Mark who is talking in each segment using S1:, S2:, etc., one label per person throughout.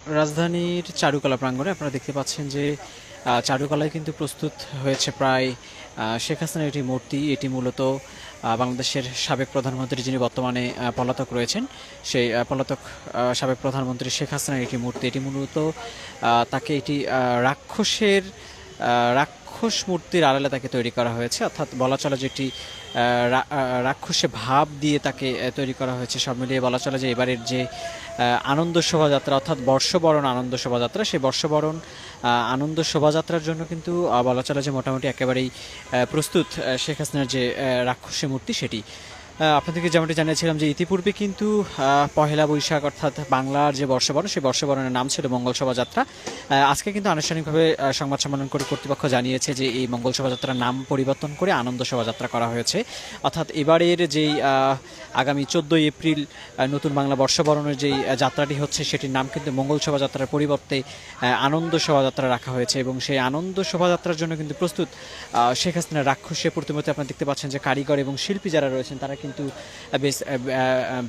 S1: রাজধানীর চারুকলা প্রাঙ্গণে আপনারা দেখতে পাচ্ছেন যে চারুকলায় কিন্তু প্রস্তুত হয়েছে প্রায় শেখ হাসিনার একটি মূর্তি। এটি মূলত বাংলাদেশের সাবেক প্রধানমন্ত্রী যিনি বর্তমানে পলাতক রয়েছেন, সেই পলাতক সাবেক প্রধানমন্ত্রী শেখ হাসিনার একটি মূর্তি। এটি মূলত তাকে এটি রাক্ষস মূর্তির আড়ালে তাকে তৈরি করা হয়েছে, অর্থাৎ বলা চলে যে একটি রাক্ষসে ভাব দিয়ে তাকে তৈরি করা হয়েছে। সব মিলিয়ে বলা চলে যে এবারের যে আনন্দ শোভাযাত্রা, অর্থাৎ বর্ষবরণ আনন্দ শোভাযাত্রা, সেই বর্ষবরণ আনন্দ শোভাযাত্রার জন্য কিন্তু বলা চলে যে মোটামুটি একেবারেই প্রস্তুত শেখ হাসিনার যে রাক্ষসী মূর্তি সেটি। আপনাদেরকে যেমনটি জানিয়েছিলাম যে ইতিপূর্বে কিন্তু পহেলা বৈশাখ অর্থাৎ বাংলার যে বর্ষবরণ, সেই বর্ষবরণের নাম ছিল মঙ্গল শোভাযাত্রা। আজকে কিন্তু আনুষ্ঠানিকভাবে সংবাদ সম্মেলন করে কর্তৃপক্ষ জানিয়েছে যে এই মঙ্গল শোভাযাত্রার নাম পরিবর্তন করে আনন্দ শোভাযাত্রা করা হয়েছে। অর্থাৎ এবারের যেই আগামী 14ই এপ্রিল নতুন বাংলা বর্ষবরণের যেই যাত্রাটি হচ্ছে সেটির নাম কিন্তু মঙ্গল শোভাযাত্রার পরিবর্তে আনন্দ শোভাযাত্রা রাখা হয়েছে, এবং সেই আনন্দ শোভাযাত্রার জন্য কিন্তু প্রস্তুত শেখ হাসিনার রাক্ষসের প্রতিমূর্তি। আপনারা দেখতে পাচ্ছেন যে কারিগর এবং শিল্পী যারা রয়েছেন তারা কিন্তু বেশ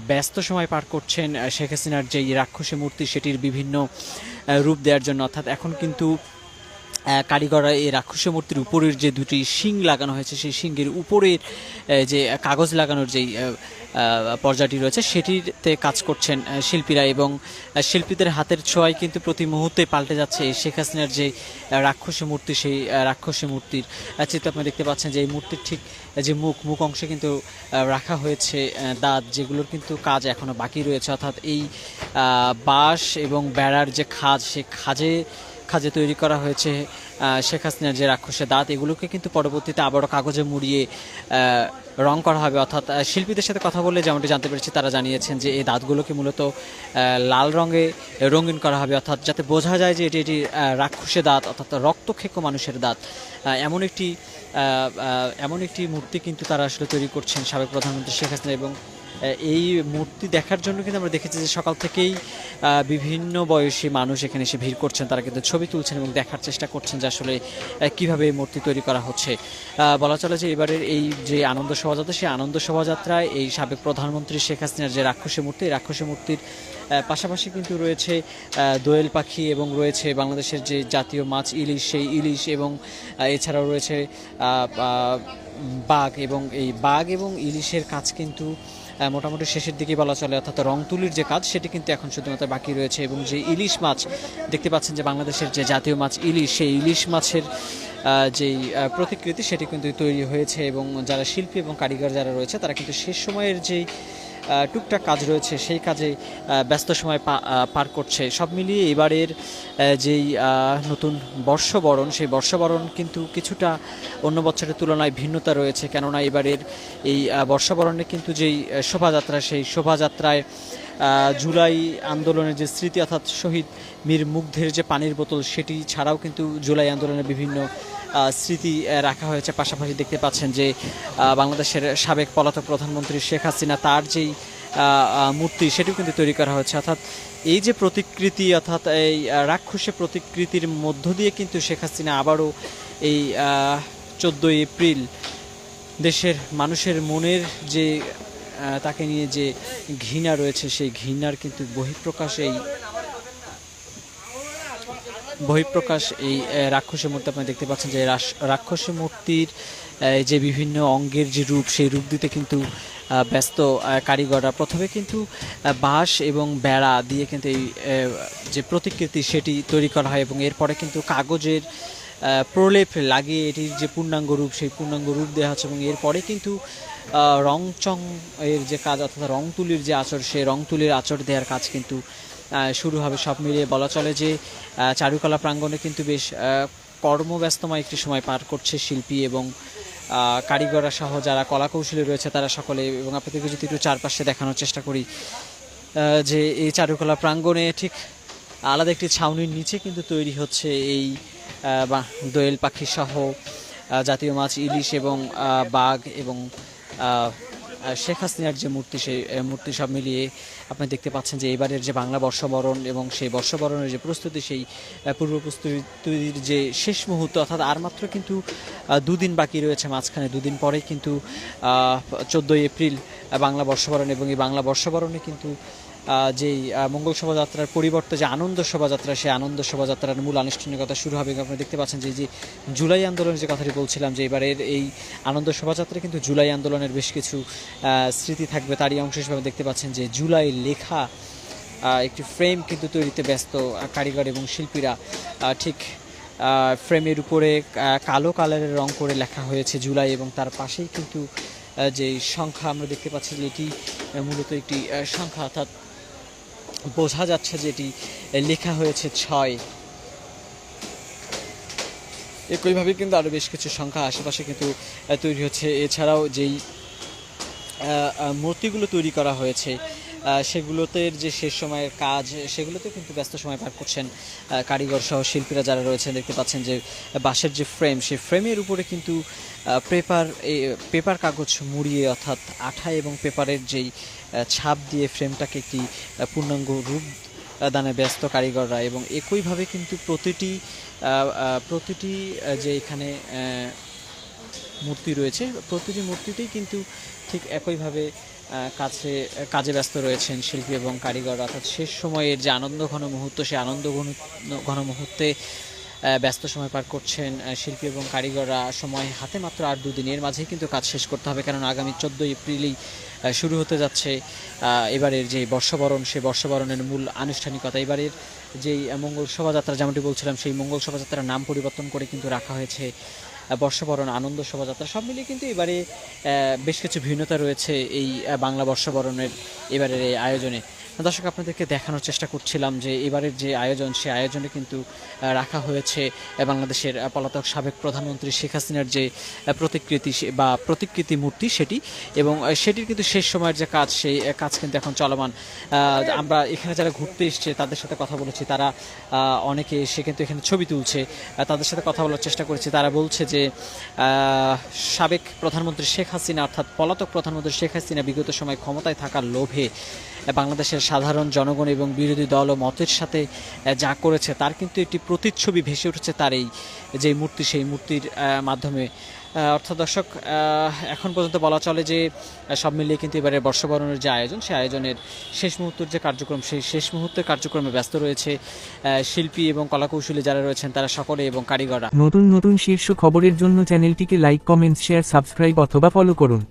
S1: ব্যস্ত সময় পার করছেন শেখ হাসিনার যেই রাক্ষসী মূর্তি সেটির বিভিন্ন রূপ দেওয়ার জন্য। অর্থাৎ এখন কিন্তু কারিগররা এই রাক্ষসী মূর্তির উপরের যে দুটি শিং লাগানো হয়েছে, সেই শিংয়ের উপরের যে কাগজ লাগানোর যেই পর্যায়টি রয়েছে সেটিতে কাজ করছেন শিল্পীরা, এবং শিল্পীদের হাতের ছোঁয়ায় কিন্তু প্রতি মুহূর্তে পাল্টে যাচ্ছে এই শেখ হাসিনার যে রাক্ষসী মূর্তি। সেই রাক্ষসী মূর্তির চিত্র আপনি দেখতে পাচ্ছেন যে এই মূর্তির ঠিক যে মুখ অংশে কিন্তু রাখা হয়েছে দাঁত, যেগুলোর কিন্তু কাজ এখনও বাকি রয়েছে। অর্থাৎ এই বাঁশ এবং বেড়ার যে খাঁজ, সেই খাঁজে তৈরি করা হয়েছে শেখ হাসিনার যে রাক্ষসের দাঁত, এগুলোকে কিন্তু পরবর্তীতে আবারও কাগজে মুড়িয়ে রং করা হবে। অর্থাৎ শিল্পীদের সাথে কথা বলে যেমনটি জানতে পেরেছি তারা জানিয়েছেন যে এই দাঁতগুলোকে মূলত লাল রঙে রঙিন করা হবে, অর্থাৎ যাতে বোঝা যায় যে এটি রাক্ষসের দাঁত, অর্থাৎ রক্তক্ষেকো মানুষের দাঁত। এমন একটি মূর্তি কিন্তু তারা আসলে তৈরি করছেন সাবেক প্রধানমন্ত্রী শেখ হাসিনা। এবং এই মূর্তি দেখার জন্য কিন্তু আমরা দেখেছি যে সকাল থেকেই বিভিন্ন বয়সী মানুষ এখানে এসে ভিড় করছেন, তারা কিন্তু ছবি তুলছেন এবং দেখার চেষ্টা করছেন যে আসলে কীভাবে এই মূর্তি তৈরি করা হচ্ছে। বলা চলে যে এবারের এই যে আনন্দ শোভাযাত্রা, সেই আনন্দ শোভাযাত্রায় এই সাবেক প্রধানমন্ত্রী শেখ হাসিনার যে রাক্ষসী মূর্তি, এই রাক্ষসী মূর্তির পাশাপাশি কিন্তু রয়েছে দোয়েল পাখি, এবং রয়েছে বাংলাদেশের যে জাতীয় মাছ ইলিশ, সেই ইলিশ, এবং এছাড়াও রয়েছে বাঘ এবং ইলিশের কাজ কিন্তু মোটামুটি শেষের দিকে বলা চলে। অর্থাৎ রং তুলির যে কাজ সেটি কিন্তু এখন শুধুমাত্র বাকি রয়েছে, এবং যে ইলিশ মাছ দেখতে পাচ্ছেন যে বাংলাদেশের যে জাতীয় মাছ ইলিশ, সেই ইলিশ মাছের যেই প্রতিকৃতি সেটি কিন্তু তৈরি হয়েছে, এবং যারা শিল্পী এবং কারিগর যারা রয়েছে তারা কিন্তু শেষ সময়ের যেই টুকটাক কাজ রয়েছে সেই কাজে ব্যস্ত সময় পার করছে। সব মিলিয়ে এবারের যেই নতুন বর্ষবরণ, সেই বর্ষবরণ কিন্তু কিছুটা অন্য বছরের তুলনায় ভিন্নতা রয়েছে, কেননা এবারের এই বর্ষবরণে কিন্তু যেই শোভাযাত্রা, সেই শোভাযাত্রায় জুলাই আন্দোলনের যে স্মৃতি, অর্থাৎ শহীদ মীর মুগ্ধের যে পানির বোতল, সেটি ছাড়াও কিন্তু জুলাই আন্দোলনের বিভিন্ন স্মৃতি রাখা হয়েছে। পাশাপাশি দেখতে পাচ্ছেন যে বাংলাদেশের সাবেক পলাতক প্রধানমন্ত্রী শেখ হাসিনা তার যেই মূর্তি সেটিও কিন্তু তৈরি করা হয়েছে। অর্থাৎ এই যে প্রতিকৃতি, অর্থাৎ এই রাক্ষসী প্রতিকৃতির মধ্য দিয়ে কিন্তু শেখ হাসিনা আবারও এই 14ই এপ্রিল দেশের মানুষের মনের যে তাকে নিয়ে যে ঘৃণা রয়েছে, সেই ঘৃণার কিন্তু বহিঃপ্রকাশ এই রাক্ষসী মূর্তি। আপনি দেখতে পাচ্ছেন যে রাক্ষসী মূর্তির যে বিভিন্ন অঙ্গের যে রূপ, সেই রূপ দিতে কিন্তু ব্যস্ত কারিগররা। প্রথমে কিন্তু বাঁশ এবং বেড়া দিয়ে কিন্তু এই যে প্রতিকৃতি সেটি তৈরি করা হয়, এবং এরপরে কিন্তু কাগজের প্রলেপ লাগিয়ে এটির যে পূর্ণাঙ্গ রূপ, সেই পূর্ণাঙ্গ রূপ দেওয়া হচ্ছে, এবং এরপরে কিন্তু রংচং এর যে কাজ, অর্থাৎ রং তুলির যে আঁচড়, সেই রং তুলির আঁচড় দেওয়ার কাজ কিন্তু শুরু হবে। সব মিলিয়ে বলা চলে যে চারুকলা প্রাঙ্গণে কিন্তু বেশ কর্মব্যস্তময় একটি সময় পার করছে শিল্পী এবং কারিগররা সহ যারা কলাকৌশলী রয়েছে তারা সকলে। এবং আপনাদেরকে যদি একটু চারপাশে দেখানোর চেষ্টা করি যে এই চারুকলা প্রাঙ্গণে ঠিক আলাদা একটি ছাউনির নিচে কিন্তু তৈরি হচ্ছে এই দোয়েল পাখি সহ জাতীয় মাছ ইলিশ এবং বাঘ এবং শেখ হাসিনার যে মূর্তি, সেই মূর্তি সব মিলিয়ে আপনি দেখতে পাচ্ছেন যে এবারের যে বাংলা বর্ষবরণ এবং সেই বর্ষবরণের যে প্রস্তুতি, সেই পূর্ব প্রস্তুতির যে শেষ মুহূর্ত, অর্থাৎ আর মাত্র কিন্তু দুদিন বাকি রয়েছে, মাঝখানে দুদিন পরে কিন্তু 14ই এপ্রিল বাংলা বর্ষবরণ। এবং এই বাংলা বর্ষবরণে কিন্তু যেই মঙ্গল শোভাযাত্রার পরিবর্তে যে আনন্দ শোভাযাত্রা, সেই আনন্দ শোভাযাত্রার মূল আনুষ্ঠানিকতা শুরু হবে। আপনারা দেখতে পাচ্ছেন যে জুলাই আন্দোলনের যে কথাটি বলছিলাম, যে এবারের এই আনন্দ শোভাযাত্রায় কিন্তু জুলাই আন্দোলনের বেশ কিছু স্মৃতি থাকবে। তারই অংশ হিসেবে দেখতে পাচ্ছেন যে জুলাই লেখা একটি ফ্রেম কিন্তু তৈরিতে ব্যস্ত কারিগর এবং শিল্পীরা। ঠিক ফ্রেমের উপরে কালো কালারের রং করে লেখা হয়েছে জুলাই, এবং তার পাশেই কিন্তু যে সংখ্যা আমরা দেখতে পাচ্ছি যে এটি মূলত একটি সংখ্যা, অর্থাৎ বোঝা যাচ্ছে যে এটি লেখা হয়েছে 6। একইভাবে কিন্তু আরও বেশ কিছু সংখ্যা আশেপাশে কিন্তু তৈরি হচ্ছে। এছাড়াও যেই মূর্তিগুলো তৈরি করা হয়েছে সেগুলোতে যে শেষ সময়ের কাজ, সেগুলোতে কিন্তু ব্যস্ত সময় পার করছেন কারিগর সহ শিল্পীরা যারা রয়েছেন। দেখতে পাচ্ছেন যে বাঁশের যে ফ্রেম, সেই ফ্রেমের উপরে কিন্তু পেপার কাগজ মুড়িয়ে, অর্থাৎ আঠা এবং পেপারের যেই ছাপ দিয়ে ফ্রেমটাকে একটি পূর্ণাঙ্গ রূপ দানে ব্যস্ত কারিগররা। এবং একইভাবে কিন্তু প্রতিটি যে এখানে মূর্তি রয়েছে, প্রতিটি মূর্তিতেই কিন্তু ঠিক একইভাবে কাজে ব্যস্ত রয়েছেন শিল্পী এবং কারিগর। অর্থাৎ শেষ সময়ের যে আনন্দ ঘন মুহূর্ত, সেই আনন্দ ঘন মুহূর্তে ব্যস্ত সময় পার করছেন শিল্পী এবং কারিগররা। সময় হাতে মাত্র আর 2 দিন, এর মাঝেই কিন্তু কাজ শেষ করতে হবে, কারণ আগামী 14 এপ্রিলেই শুরু হতে যাচ্ছে এবারের যে বর্ষবরণ, সেই বর্ষবরণের মূল আনুষ্ঠানিকতা। এবারের যেই মঙ্গল শোভাযাত্রা, যেমনটি বলছিলাম, সেই মঙ্গল শোভাযাত্রার নাম পরিবর্তন করে কিন্তু রাখা হয়েছে বর্ষবরণ আনন্দ শোভাযাত্রা। সব মিলিয়ে কিন্তু এবারে বেশ কিছু ভিন্নতা রয়েছে এই বাংলা বর্ষবরণের এবারের এই আয়োজনে। দর্শক, আপনাদেরকে দেখানোর চেষ্টা করছিলাম যে এবারের যে আয়োজন, সেই আয়োজনে কিন্তু রাখা হয়েছে বাংলাদেশের পলাতক সাবেক প্রধানমন্ত্রী শেখ হাসিনার যে প্রতিকৃতি মূর্তি, সেটি, এবং সেটির কিন্তু শেষ সময়ের যে কাজ, সেই কাজ কিন্তু এখন চলমান। আমরা এখানে যারা ঘুরতে এসছে তাদের সাথে কথা বলেছি, তারা অনেকে এসে কিন্তু এখানে ছবি তুলছে। তাদের সাথে কথা বলার চেষ্টা করেছি, তারা বলছে যে সাবেক প্রধানমন্ত্রী শেখ হাসিনা, অর্থাৎ পলাতক প্রধানমন্ত্রী শেখ হাসিনা বিগত সময় ক্ষমতায় থাকার লোভে বাংলাদেশের সাধারণ জনগণ এবং বিরোধী দল ও মতের সাথে যা করেছে, তার কিন্তু একটি প্রতিচ্ছবি ভেসে উঠেছে তার এই যে মূর্তি, সেই মূর্তির মাধ্যমে। অর্থাৎ দর্শক, এখন পর্যন্ত বলা চলে যে সব মিলিয়ে কিন্তু এবারে বর্ষবরণের যে আয়োজন, সেই আয়োজনের শেষ মুহূর্তের যে কার্যক্রম, সেই শেষ মুহূর্তের কার্যক্রমে ব্যস্ত রয়েছে শিল্পী এবং কলাকৌশলী যারা রয়েছেন, তারা সকলে এবং কারিগররা।
S2: নতুন নতুন শীর্ষ খবরের জন্য চ্যানেলটিকে লাইক, কমেন্টস, শেয়ার, সাবস্ক্রাইব অথবা ফলো করুন।